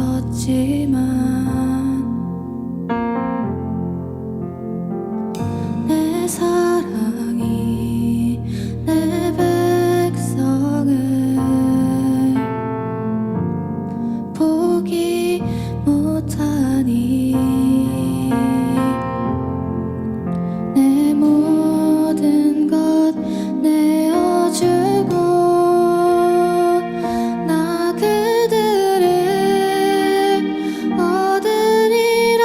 돌아섰지만 내 사랑이 내 백성을 보기 못하니 내 모든 것 내어주고 나 그들을 얻으리라.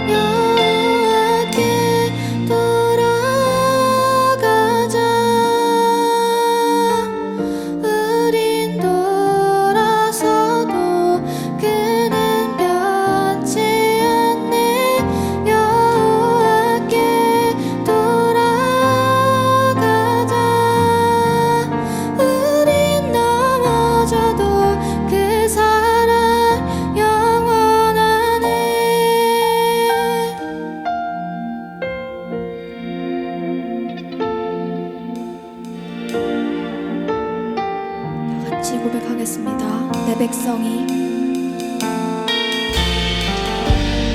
여호와께 돌아가자. 우린 돌아서도 그는 변치 않네. 여호와께 돌아가자. 우린 넘어져도 그 사랑 영원하네. 다 같이 고백하겠습니다. 내 백성이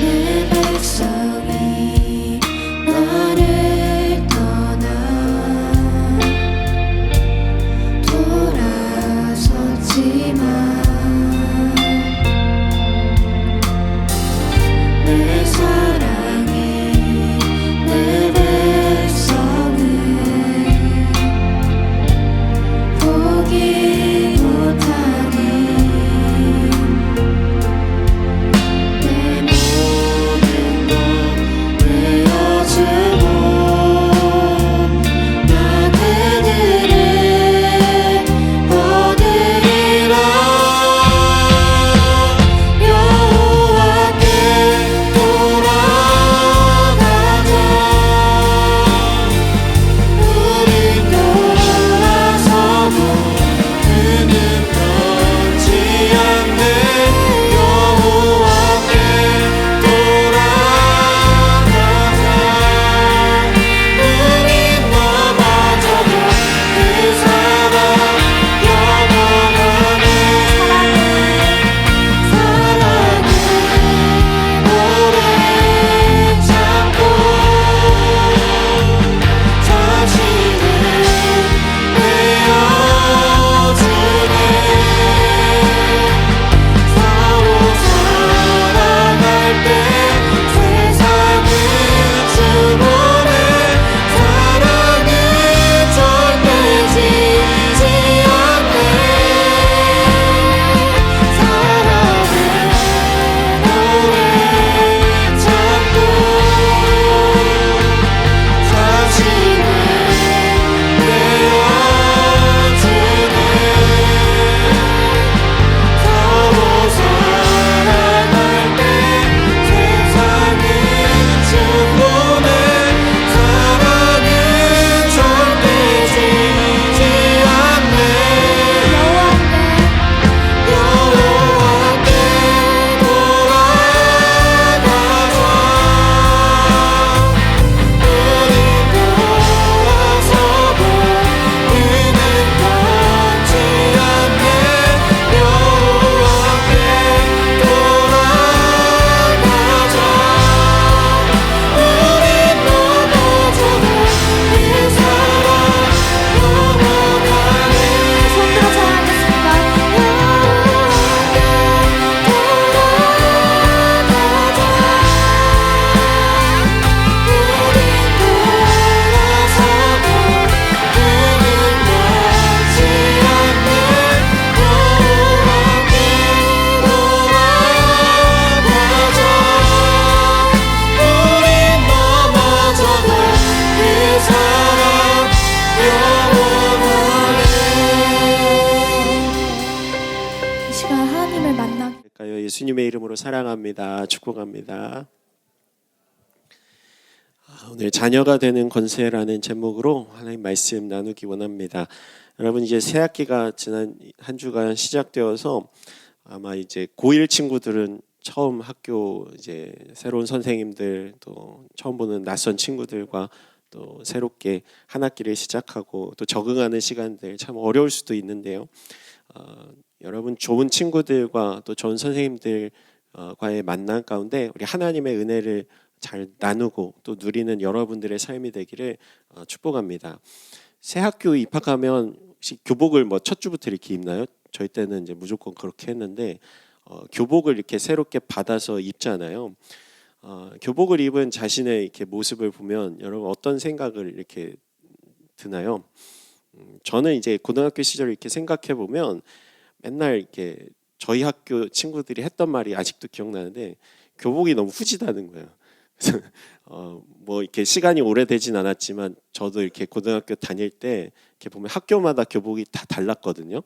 내 백성이 나를 떠나 돌아섰지만 내 사랑이 내 백성을 보기 못하니 내 모든 것 내어주고 나 그들을 얻으리라. 여호와께 돌아가자. 우린 돌아서도 그는 변치 않네. 여호와께 돌아가자. 우린 넘어져도 그 사랑 영원하네. 사랑은 오래 참고 자신을 내어주네. 서로 사랑할 때 세상은 주보네. 사랑은 절대 지지 않네. 사랑은 오래 참고 자신을 내어주네. 서로 사랑할 때 세상은 주보네. 사랑은 절대 지지 않네. 여호와께 돌아가자. 우린 돌아서도 그는 변치 않네. 여호와께 돌아가자. 우린 넘어져도 그 사랑 영원하네. 손들어 찬양하겠습니다. 여호와께 돌아가자. 우린 돌아서도 그는 변치 않네. 여호와께 돌아가자. 우린 넘어져도 그 사랑 영원하네. 이 시간 하나님을 만나기 할까요? 예수님의 이름으로 사랑합니다. 축복합니다. 오늘 자녀가 되는 권세라는 제목으로 하나님 말씀 나누기 원합니다. 여러분 이제 새 학기가 지난 한 주간 시작되어서 아마 이제 고1 친구들은 처음 학교 이제 새로운 선생님들 또 처음 보는 낯선 친구들과 또 새롭게 한 학기를 시작하고 또 적응하는 시간들 참 어려울 수도 있는데요. 여러분 좋은 친구들과 또 좋은 선생님들과의 만남 가운데 우리 하나님의 은혜를 잘 나누고 또 누리는 여러분들의 삶이 되기를 축복합니다. 새 학교 입학하면 혹시 교복을 뭐 첫 주부터 이렇게 입나요? 저희 때는 이제 무조건 그렇게 했는데 교복을 이렇게 새롭게 받아서 입잖아요. 교복을 입은 자신의 이렇게 모습을 보면 여러분 어떤 생각을 이렇게 드나요? 저는 이제 고등학교 시절 이렇게 생각해 보면 맨날 이렇게 저희 학교 친구들이 했던 말이 아직도 기억나는데 교복이 너무 후지다는 거예요. 그래서 뭐 이렇게 시간이 오래되진 않았지만 저도 이렇게 고등학교 다닐 때 이렇게 보면 학교마다 교복이 다 달랐거든요.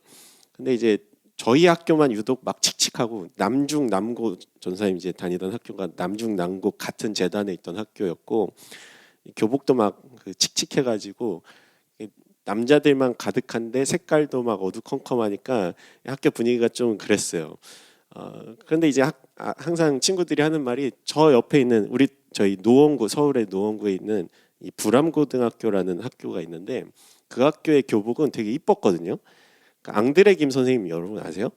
근데 이제 저희 학교만 유독 막 칙칙하고 남중 남고 전사님 이제 다니던 학교가 남중 남고 같은 재단에 있던 학교였고 교복도 막 그 칙칙해가지고 남자들만 가득한데 색깔도 막 어두컴컴하니까 학교 분위기가 좀 그랬어요. 그런데 이제 항상 친구들이 하는 말이 저 옆에 있는 저희 노원구 서울의 노원구에 있는 이 불암고등학교라는 학교가 있는데 그 학교의 교복은 되게 이뻤거든요. 그러니까 앙드레 김 선생님 여러분 아세요?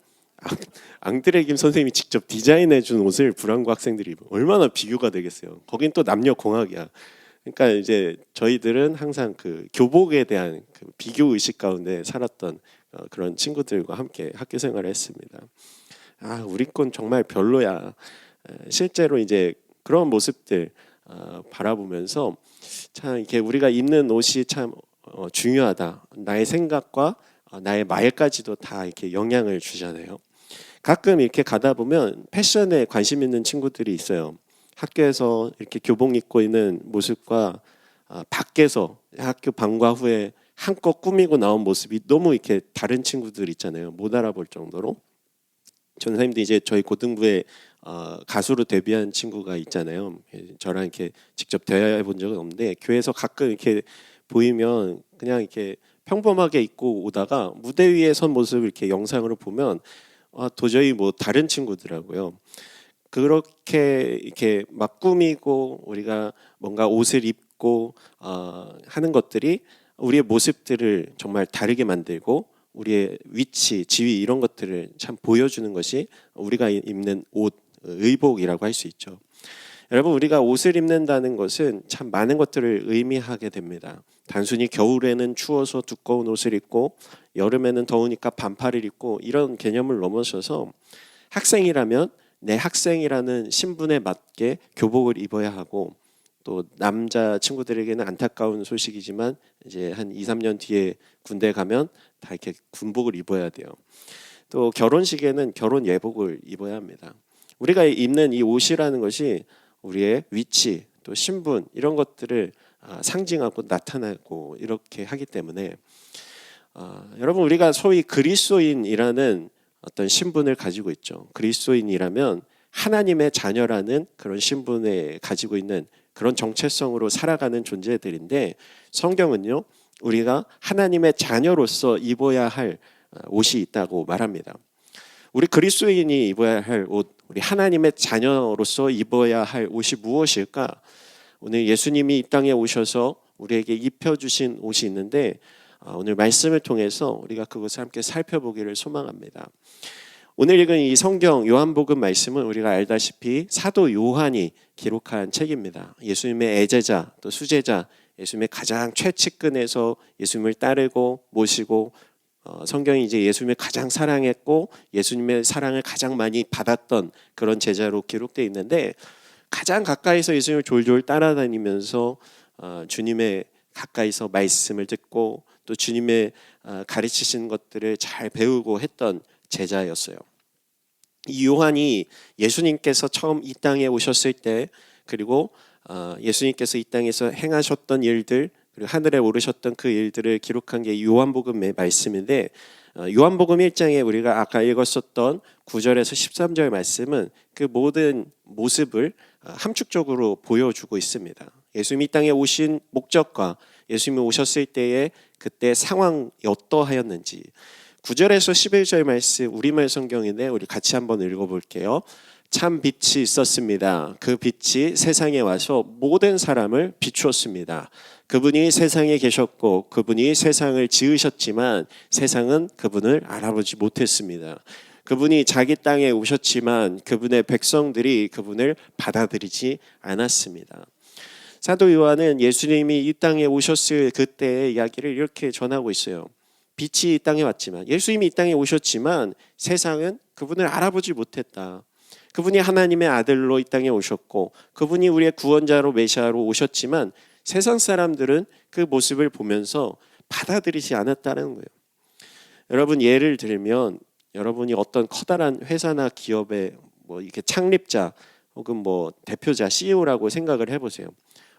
앙드레 김 선생님이 직접 디자인해 준 옷을 불암고 학생들이 입으면 얼마나 비교가 되겠어요. 거긴 또 남녀 공학이야. 그러니까 이제 저희들은 항상 그 교복에 대한 그 비교 의식 가운데 살았던 그런 친구들과 함께 학교 생활을 했습니다. 우리 건 정말 별로야. 실제로 이제 그런 모습들 바라보면서 참 이렇게 우리가 입는 옷이 참 중요하다. 나의 생각과 나의 말까지도 다 이렇게 영향을 주잖아요. 가끔 이렇게 가다 보면 패션에 관심 있는 친구들이 있어요. 학교에서 이렇게 교복 입고 있는 모습과 밖에서 학교 방과 후에 한껏 꾸미고 나온 모습이 너무 이렇게 다른 친구들 있잖아요. 못 알아볼 정도로. 전사님도 이제 저희 고등부에 가수로 데뷔한 친구가 있잖아요. 저랑 이렇게 직접 대화해 본 적은 없는데 교회에서 가끔 이렇게 보이면 그냥 이렇게 평범하게 입고 오다가 무대 위에 선 모습을 이렇게 영상으로 보면 도저히 뭐 다른 친구더라고요. 그렇게 이렇게 막 꾸미고 우리가 뭔가 옷을 입고 하는 것들이 우리의 모습들을 정말 다르게 만들고 우리의 위치, 지위 이런 것들을 참 보여주는 것이 우리가 입는 옷, 의복이라고 할 수 있죠. 여러분 우리가 옷을 입는다는 것은 참 많은 것들을 의미하게 됩니다. 단순히 겨울에는 추워서 두꺼운 옷을 입고 여름에는 더우니까 반팔을 입고 이런 개념을 넘어서서 학생이라면 내 학생이라는 신분에 맞게 교복을 입어야 하고 또 남자 친구들에게는 안타까운 소식이지만 이제 한 2, 3년 뒤에 군대 가면 다 이렇게 군복을 입어야 돼요. 또 결혼식에는 결혼 예복을 입어야 합니다. 우리가 입는 이 옷이라는 것이 우리의 위치 또 신분 이런 것들을 상징하고 나타나고 이렇게 하기 때문에 여러분 우리가 소위 그리스도인이라는 어떤 신분을 가지고 있죠. 그리스도인이라면 하나님의 자녀라는 그런 신분에 가지고 있는 그런 정체성으로 살아가는 존재들인데 성경은요 우리가 하나님의 자녀로서 입어야 할 옷이 있다고 말합니다. 우리 그리스도인이 입어야 할 옷, 우리 하나님의 자녀로서 입어야 할 옷이 무엇일까? 오늘 예수님이 이 땅에 오셔서 우리에게 입혀주신 옷이 있는데 오늘 말씀을 통해서 우리가 그것을 함께 살펴보기를 소망합니다. 오늘 읽은 이 성경 요한복음 말씀은 우리가 알다시피 사도 요한이 기록한 책입니다. 예수님의 애제자 또 수제자, 예수님의 가장 최측근에서 예수님을 따르고 모시고 성경이 이제 예수님을 가장 사랑했고 예수님의 사랑을 가장 많이 받았던 그런 제자로 기록되어 있는데 가장 가까이서 예수님을 졸졸 따라다니면서 주님의 가까이서 말씀을 듣고 또 주님의 가르치신 것들을 잘 배우고 했던 제자였어요. 이 요한이 예수님께서 처음 이 땅에 오셨을 때 그리고 예수님께서 이 땅에서 행하셨던 일들 그리고 하늘에 오르셨던 그 일들을 기록한 게 요한복음의 말씀인데 요한복음 1장에 우리가 아까 읽었었던 9절에서 13절 말씀은 그 모든 모습을 함축적으로 보여주고 있습니다. 예수님이 이 땅에 오신 목적과 예수님이 오셨을 때의 그때 상황이 어떠하였는지 9절에서 11절 말씀 우리말 성경인데 우리 같이 한번 읽어볼게요. 참 빛이 있었습니다. 그 빛이 세상에 와서 모든 사람을 비추었습니다. 그분이 세상에 계셨고 그분이 세상을 지으셨지만 세상은 그분을 알아보지 못했습니다. 그분이 자기 땅에 오셨지만 그분의 백성들이 그분을 받아들이지 않았습니다. 사도 요한은 예수님이 이 땅에 오셨을 그때의 이야기를 이렇게 전하고 있어요. 빛이 이 땅에 왔지만, 예수님이 이 땅에 오셨지만 세상은 그분을 알아보지 못했다. 그분이 하나님의 아들로 이 땅에 오셨고 그분이 우리의 구원자로 메시아로 오셨지만 세상 사람들은 그 모습을 보면서 받아들이지 않았다는 거예요. 여러분, 예를 들면 여러분이 어떤 커다란 회사나 기업의 이렇게 창립자 혹은 대표자 CEO라고 생각을 해보세요.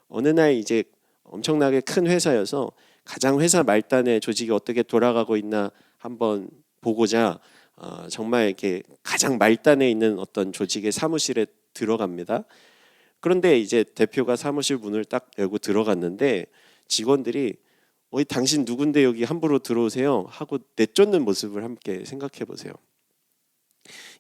어느 날 이제 엄청나게 큰 회사여서 가장 회사 말단의 조직이 어떻게 돌아가고 있나 한번 보고자 정말 이렇게 가장 말단에 있는 어떤 조직의 사무실에 들어갑니다. 그런데 이제 대표가 사무실 문을 딱 열고 들어갔는데 직원들이 당신 누군데 여기 함부로 들어오세요 하고 내쫓는 모습을 함께 생각해 보세요.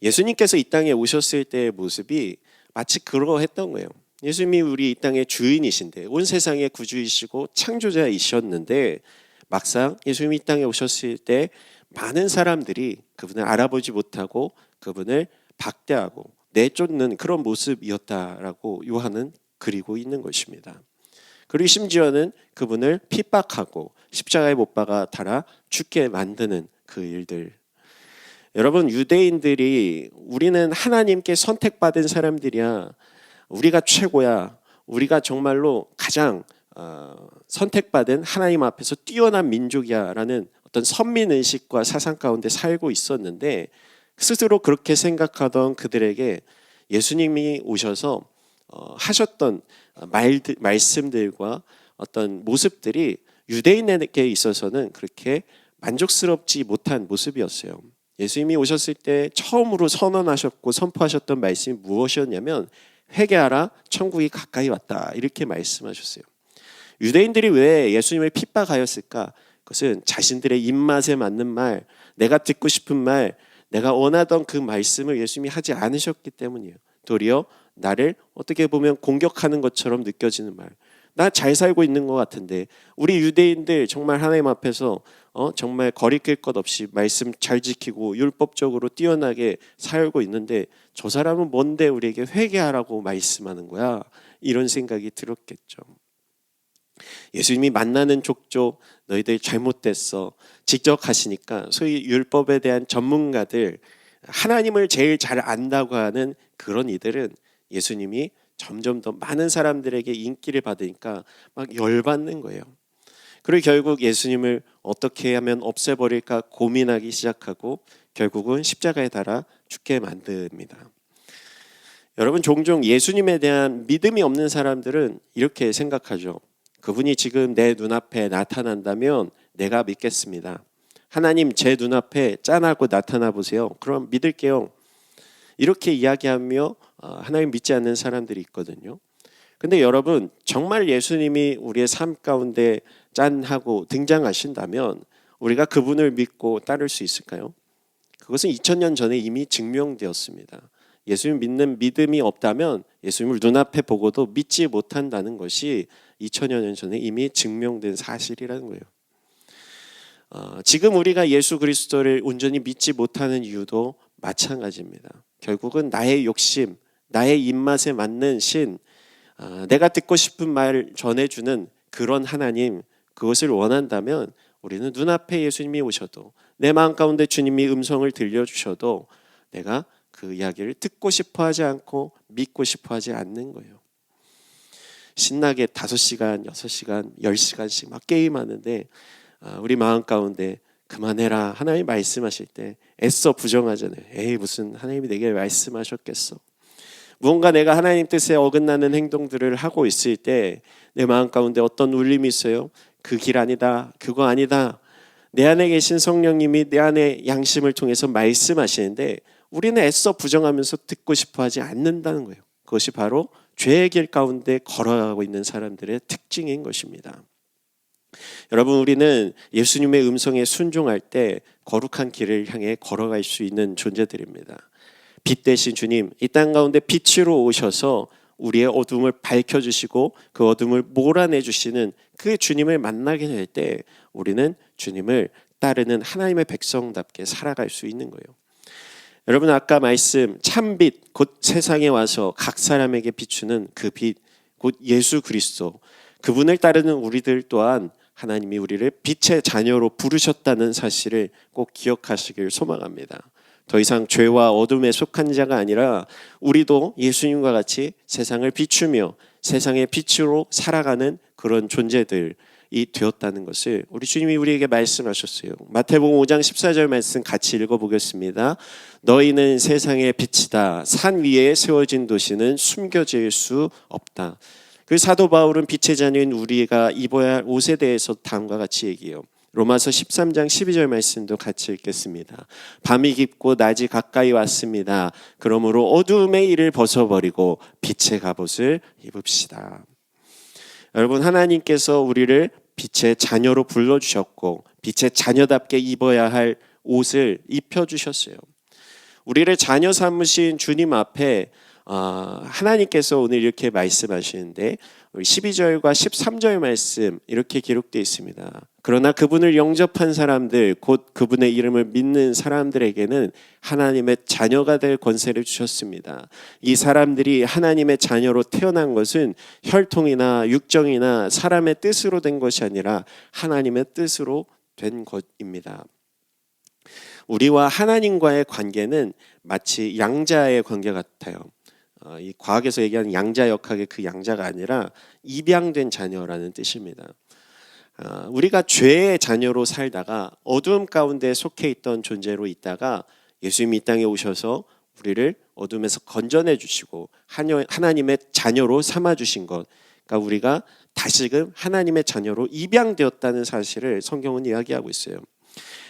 예수님께서 이 땅에 오셨을 때의 모습이 마치 그러했던 거예요. 예수님이 우리 이 땅의 주인이신데 온 세상의 구주이시고 창조자이셨는데 막상 예수님이 이 땅에 오셨을 때 많은 사람들이 그분을 알아보지 못하고 그분을 박대하고 내쫓는 그런 모습이었다라고 요한은 그리고 있는 것입니다. 그리고 심지어는 그분을 핍박하고 십자가에 못 박아 달아 죽게 만드는 그 일들. 여러분, 유대인들이 우리는 하나님께 선택받은 사람들이야, 우리가 최고야, 우리가 정말로 가장 선택받은 하나님 앞에서 뛰어난 민족이야 라는 어떤 선민의식과 사상 가운데 살고 있었는데 스스로 그렇게 생각하던 그들에게 예수님이 오셔서 하셨던 말씀들과 어떤 모습들이 유대인에게 있어서는 그렇게 만족스럽지 못한 모습이었어요. 예수님이 오셨을 때 처음으로 선언하셨고 선포하셨던 말씀이 무엇이었냐면 회개하라, 천국이 가까이 왔다, 이렇게 말씀하셨어요. 유대인들이 왜 예수님을 핍박하였을까? 그것은 자신들의 입맛에 맞는 말, 내가 듣고 싶은 말, 내가 원하던 그 말씀을 예수님이 하지 않으셨기 때문이에요. 도리어 나를 어떻게 보면 공격하는 것처럼 느껴지는 말, 나 잘 살고 있는 것 같은데, 우리 유대인들 정말 하나님 앞에서 정말 거리낄 것 없이 말씀 잘 지키고 율법적으로 뛰어나게 살고 있는데 저 사람은 뭔데 우리에게 회개하라고 말씀하는 거야? 이런 생각이 들었겠죠. 예수님이 만나는 족족 너희들 잘못됐어 직접 하시니까 소위 율법에 대한 전문가들, 하나님을 제일 잘 안다고 하는 그런 이들은 예수님이 점점 더 많은 사람들에게 인기를 받으니까 막 열받는 거예요. 그리고 결국 예수님을 어떻게 하면 없애버릴까 고민하기 시작하고 결국은 십자가에 달아 죽게 만듭니다. 여러분, 종종 예수님에 대한 믿음이 없는 사람들은 이렇게 생각하죠. 그분이 지금 내 눈앞에 나타난다면 내가 믿겠습니다. 하나님, 제 눈앞에 짠하고 나타나 보세요. 그럼 믿을게요. 이렇게 이야기하며 하나님 믿지 않는 사람들이 있거든요. 근데 여러분, 정말 예수님이 우리의 삶 가운데 짠하고 등장하신다면 우리가 그분을 믿고 따를 수 있을까요? 그것은 2000년 전에 이미 증명되었습니다. 예수님 믿는 믿음이 없다면 예수님을 눈앞에 보고도 믿지 못한다는 것이 2000여 년 전에 이미 증명된 사실이라는 거예요. 지금 우리가 예수 그리스도를 온전히 믿지 못하는 이유도 마찬가지입니다. 결국은 나의 욕심, 나의 입맛에 맞는 신, 내가 듣고 싶은 말 전해주는 그런 하나님, 그것을 원한다면 우리는 눈앞에 예수님이 오셔도, 내 마음 가운데 주님이 음성을 들려주셔도 내가 그 이야기를 듣고 싶어 하지 않고 믿고 싶어 하지 않는 거예요. 신나게 5시간, 6시간, 10시간씩 막 게임하는데 우리 마음 가운데 그만해라 하나님 말씀하실 때 애써 부정하잖아요. 에이, 무슨 하나님이 내게 말씀하셨겠어. 무언가 내가 하나님 뜻에 어긋나는 행동들을 하고 있을 때 내 마음 가운데 어떤 울림이 있어요. 그 길 아니다, 그거 아니다. 내 안에 계신 성령님이 내 안에 양심을 통해서 말씀하시는데 우리는 애써 부정하면서 듣고 싶어 하지 않는다는 거예요. 그것이 바로 죄의 길 가운데 걸어가고 있는 사람들의 특징인 것입니다. 여러분, 우리는 예수님의 음성에 순종할 때 거룩한 길을 향해 걸어갈 수 있는 존재들입니다. 빛 되신 주님, 이 땅 가운데 빛으로 오셔서 우리의 어둠을 밝혀주시고 그 어둠을 몰아내주시는 그 주님을 만나게 될 때 우리는 주님을 따르는 하나님의 백성답게 살아갈 수 있는 거예요. 여러분, 아까 말씀 참빛 곧 세상에 와서 각 사람에게 비추는 그 빛 곧 예수 그리스도, 그분을 따르는 우리들 또한 하나님이 우리를 빛의 자녀로 부르셨다는 사실을 꼭 기억하시길 소망합니다. 더 이상 죄와 어둠에 속한 자가 아니라 우리도 예수님과 같이 세상을 비추며 세상의 빛으로 살아가는 그런 존재들이 되었다는 것을 우리 주님이 우리에게 말씀하셨어요. 마태복음 5장 14절 말씀 같이 읽어보겠습니다. 너희는 세상의 빛이다. 산 위에 세워진 도시는 숨겨질 수 없다. 그 사도 바울은 빛의 자녀인 우리가 입어야 할 옷에 대해서 다음과 같이 얘기해요. 로마서 13장 12절 말씀도 같이 읽겠습니다. 밤이 깊고 낮이 가까이 왔습니다. 그러므로 어두움의 일을 벗어버리고 빛의 갑옷을 입읍시다. 여러분, 하나님께서 우리를 빛의 자녀로 불러주셨고 빛의 자녀답게 입어야 할 옷을 입혀주셨어요. 우리를 자녀 삼으신 주님 앞에 하나님께서 오늘 이렇게 말씀하시는데 12절과 13절 말씀 이렇게 기록되어 있습니다. 그러나 그분을 영접한 사람들 곧 그분의 이름을 믿는 사람들에게는 하나님의 자녀가 될 권세를 주셨습니다. 이 사람들이 하나님의 자녀로 태어난 것은 혈통이나 육정이나 사람의 뜻으로 된 것이 아니라 하나님의 뜻으로 된 것입니다. 우리와 하나님과의 관계는 마치 양자의 관계 같아요. 이 과학에서 얘기하는 양자역학의 그 양자가 아니라 입양된 자녀라는 뜻입니다. 우리가 죄의 자녀로 살다가 어두움 가운데 속해 있던 존재로 있다가 예수님이 이 땅에 오셔서 우리를 어둠에서 건져내 주시고 하나님의 자녀로 삼아 주신 것, 그러니까 우리가 다시금 하나님의 자녀로 입양되었다는 사실을 성경은 이야기하고 있어요.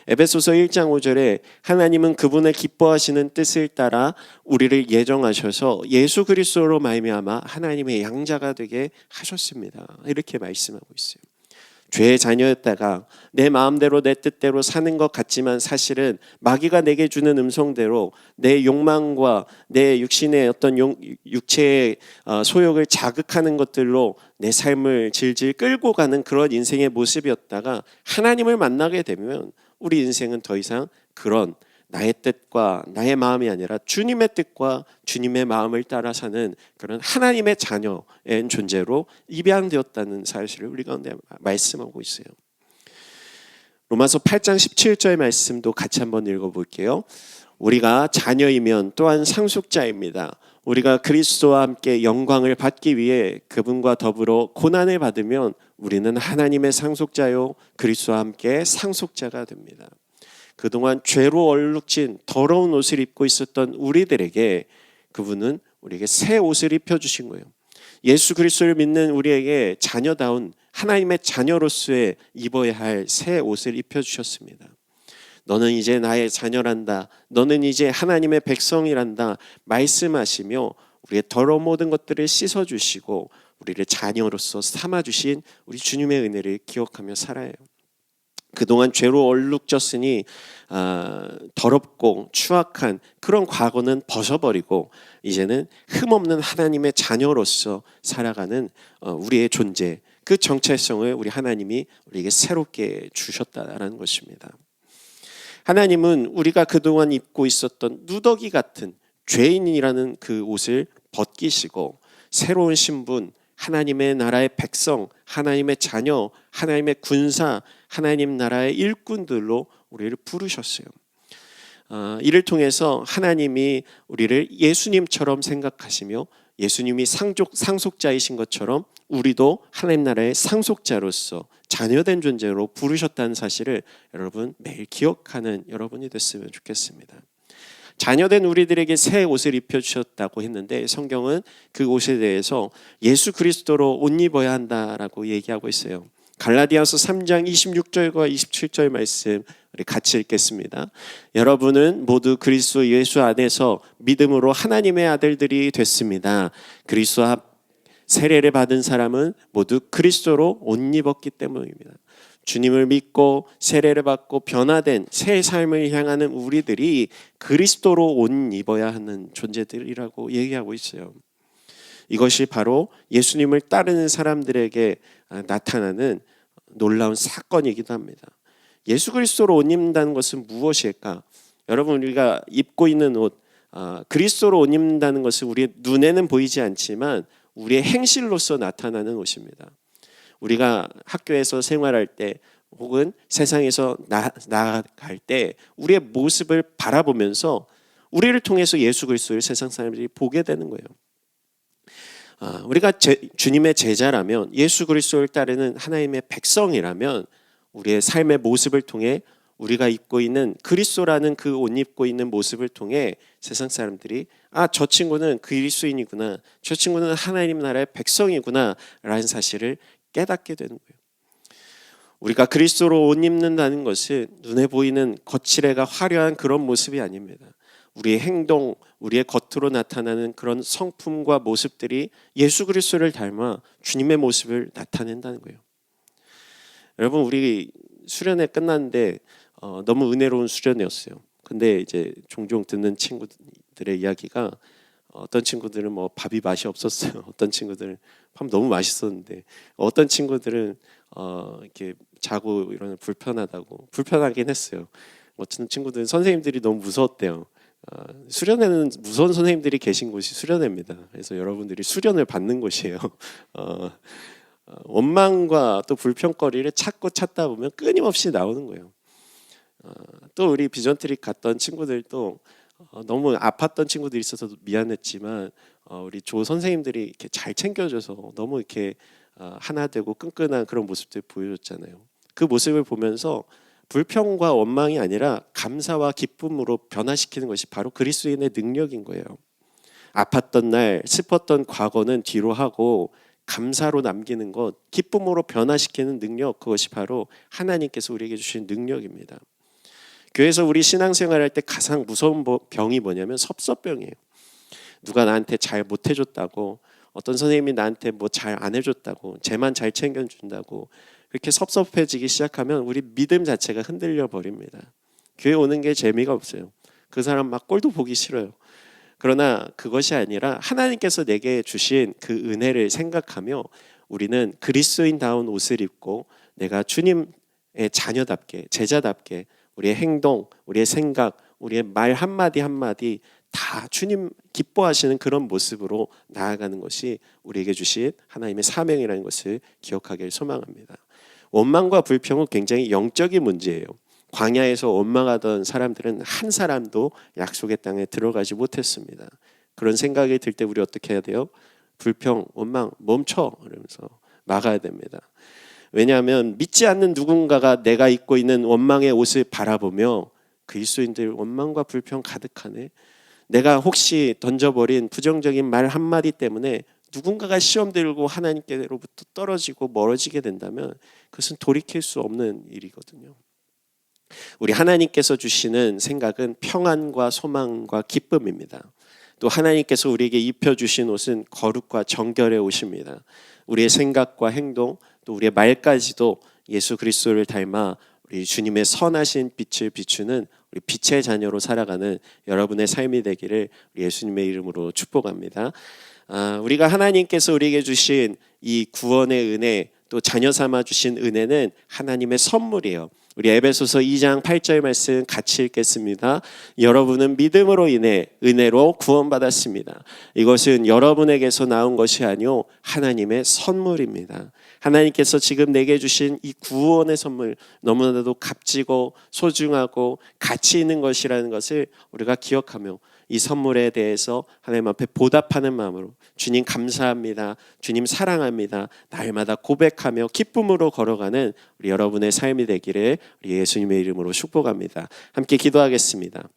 에베소서 1장 5절에 하나님은 그분의 기뻐하시는 뜻을 따라 우리를 예정하셔서 예수 그리스도로 말미암아 하나님의 양자가 되게 하셨습니다. 이렇게 말씀하고 있어요. 죄의 자녀였다가 내 마음대로 내 뜻대로 사는 것 같지만 사실은 마귀가 내게 주는 음성대로 내 욕망과 내 육신의 어떤 육체의 소욕을 자극하는 것들로 내 삶을 질질 끌고 가는 그런 인생의 모습이었다가 하나님을 만나게 되면 우리 인생은 더 이상 그런 나의 뜻과 나의 마음이 아니라 주님의 뜻과 주님의 마음을 따라 사는 그런 하나님의 자녀의 존재로 입양되었다는 사실을 우리 가운데 말씀하고 있어요. 로마서 8장 17절 말씀도 같이 한번 읽어볼게요. 우리가 자녀이면 또한 상속자입니다. 우리가 그리스도와 함께 영광을 받기 위해 그분과 더불어 고난을 받으면 우리는 하나님의 상속자요 그리스도와 함께 상속자가 됩니다. 그동안 죄로 얼룩진 더러운 옷을 입고 있었던 우리들에게 그분은 우리에게 새 옷을 입혀주신 거예요. 예수 그리스도를 믿는 우리에게 자녀다운 하나님의 자녀로서의 입어야 할 새 옷을 입혀주셨습니다. 너는 이제 나의 자녀란다. 너는 이제 하나님의 백성이란다. 말씀하시며 우리의 더러운 모든 것들을 씻어주시고 우리를 자녀로서 삼아주신 우리 주님의 은혜를 기억하며 살아요. 그동안 죄로 얼룩졌으니 더럽고 추악한 그런 과거는 벗어버리고 이제는 흠없는 하나님의 자녀로서 살아가는 우리의 존재, 그 정체성을 우리 하나님이 우리에게 새롭게 주셨다라는 것입니다. 하나님은 우리가 그동안 입고 있었던 누더기 같은 죄인이라는 그 옷을 벗기시고 새로운 신분, 하나님의 나라의 백성, 하나님의 자녀, 하나님의 군사, 하나님 나라의 일꾼들로 우리를 부르셨어요. 이를 통해서 하나님이 우리를 예수님처럼 생각하시며 예수님이 상속자이신 것처럼 우리도 하나님 나라의 상속자로서 자녀된 존재로 부르셨다는 사실을 여러분 매일 기억하는 여러분이 됐으면 좋겠습니다. 자녀된 우리들에게 새 옷을 입혀주셨다고 했는데 성경은 그 옷에 대해서 예수 그리스도로 옷 입어야 한다라고 얘기하고 있어요. 갈라디아서 3장 26절과 27절 말씀 우리 같이 읽겠습니다. 여러분은 모두 그리스도 예수 안에서 믿음으로 하나님의 아들들이 됐습니다. 그리스도와 세례를 받은 사람은 모두 그리스도로 옷 입었기 때문입니다. 주님을 믿고 세례를 받고 변화된 새 삶을 향하는 우리들이 그리스도로 옷 입어야 하는 존재들이라고 얘기하고 있어요. 이것이 바로 예수님을 따르는 사람들에게 나타나는 놀라운 사건이기도 합니다. 예수 그리스도로 옷 입는다는 것은 무엇일까? 여러분, 우리가 입고 있는 옷, 그리스도로 옷 입는다는 것은 우리의 눈에는 보이지 않지만 우리의 행실로서 나타나는 옷입니다. 우리가 학교에서 생활할 때 혹은 세상에서 나아갈 때 우리의 모습을 바라보면서 우리를 통해서 예수 그리스도를 세상 사람들이 보게 되는 거예요. 우리가 주님의 제자라면, 예수 그리스도를 따르는 하나님의 백성이라면 우리의 삶의 모습을 통해 우리가 입고 있는 그리스도라는 그 옷 입고 있는 모습을 통해 세상 사람들이 저 친구는 그리스도인이구나, 저 친구는 하나님 나라의 백성이구나 라는 사실을 깨닫게 되는 거예요. 우리가 그리스도로 옷 입는다는 것은 눈에 보이는 거칠애가 화려한 그런 모습이 아닙니다. 우리의 행동, 우리의 겉으로 나타나는 그런 성품과 모습들이 예수 그리스도를 닮아 주님의 모습을 나타낸다는 거예요. 여러분, 우리 수련회 끝났는데 너무 은혜로운 수련회였어요. 근데 이제 종종 듣는 친구들의 이야기가 어떤 친구들은 뭐 밥이 맛이 없었어요. 어떤 친구들은 밥 너무 맛있었는데, 어떤 친구들은 이렇게 자고 이러는 불편하긴 했어요. 어떤 친구들은 선생님들이 너무 무서웠대요. 수련회는 무서운 선생님들이 계신 곳이 수련회입니다. 그래서 여러분들이 수련을 받는 곳이에요. 원망과 또 불평거리를 찾다 보면 끊임없이 나오는 거예요. 또 우리 비전트릭 갔던 친구들도 너무 아팠던 친구들이 있어서 미안했지만 우리 조 선생님들이 이렇게 잘 챙겨줘서 너무 이렇게 하나 되고 끈끈한 그런 모습들 보여줬잖아요. 그 모습을 보면서 불평과 원망이 아니라 감사와 기쁨으로 변화시키는 것이 바로 그리스도인의 능력인 거예요. 아팠던 날, 슬펐던 과거는 뒤로 하고 감사로 남기는 것, 기쁨으로 변화시키는 능력, 그것이 바로 하나님께서 우리에게 주신 능력입니다. 교회에서 우리 신앙생활할 때 가장 무서운 병이 뭐냐면 섭섭병이에요. 누가 나한테 잘 못해줬다고, 어떤 선생님이 나한테 뭐 잘 안 해줬다고, 쟤만 잘 챙겨준다고 그렇게 섭섭해지기 시작하면 우리 믿음 자체가 흔들려 버립니다. 교회 오는 게 재미가 없어요. 그 사람 막 꼴도 보기 싫어요. 그러나 그것이 아니라 하나님께서 내게 주신 그 은혜를 생각하며 우리는 그리스도인다운 옷을 입고 내가 주님의 자녀답게, 제자답게 우리의 행동, 우리의 생각, 우리의 말 한마디 한마디 다 주님 기뻐하시는 그런 모습으로 나아가는 것이 우리에게 주신 하나님의 사명이라는 것을 기억하길 소망합니다. 원망과 불평은 굉장히 영적인 문제예요. 광야에서 원망하던 사람들은 한 사람도 약속의 땅에 들어가지 못했습니다. 그런 생각이 들 때 우리 어떻게 해야 돼요? 불평, 원망 멈춰 이러면서 막아야 됩니다. 왜냐하면 믿지 않는 누군가가 내가 입고 있는 원망의 옷을 바라보며 그리스도인들 원망과 불평 가득하네, 내가 혹시 던져버린 부정적인 말 한마디 때문에 누군가가 시험 들고 하나님께로부터 떨어지고 멀어지게 된다면 그것은 돌이킬 수 없는 일이거든요. 우리 하나님께서 주시는 생각은 평안과 소망과 기쁨입니다. 또 하나님께서 우리에게 입혀주신 옷은 거룩과 정결의 옷입니다. 우리의 생각과 행동, 또 우리의 말까지도 예수 그리스도를 닮아 우리 주님의 선하신 빛을 비추는 우리 빛의 자녀로 살아가는 여러분의 삶이 되기를 예수님의 이름으로 축복합니다. 우리가 하나님께서 우리에게 주신 이 구원의 은혜, 또 자녀 삼아 주신 은혜는 하나님의 선물이에요. 우리 에베소서 2장 8절 말씀 같이 읽겠습니다. 여러분은 믿음으로 인해 은혜로 구원받았습니다. 이것은 여러분에게서 나온 것이 아니요 하나님의 선물입니다. 하나님께서 지금 내게 주신 이 구원의 선물, 너무나도 값지고 소중하고 가치 있는 것이라는 것을 우리가 기억하며 이 선물에 대해서 하나님 앞에 보답하는 마음으로 주님 감사합니다, 주님 사랑합니다, 날마다 고백하며 기쁨으로 걸어가는 우리 여러분의 삶이 되기를 우리 예수님의 이름으로 축복합니다. 함께 기도하겠습니다.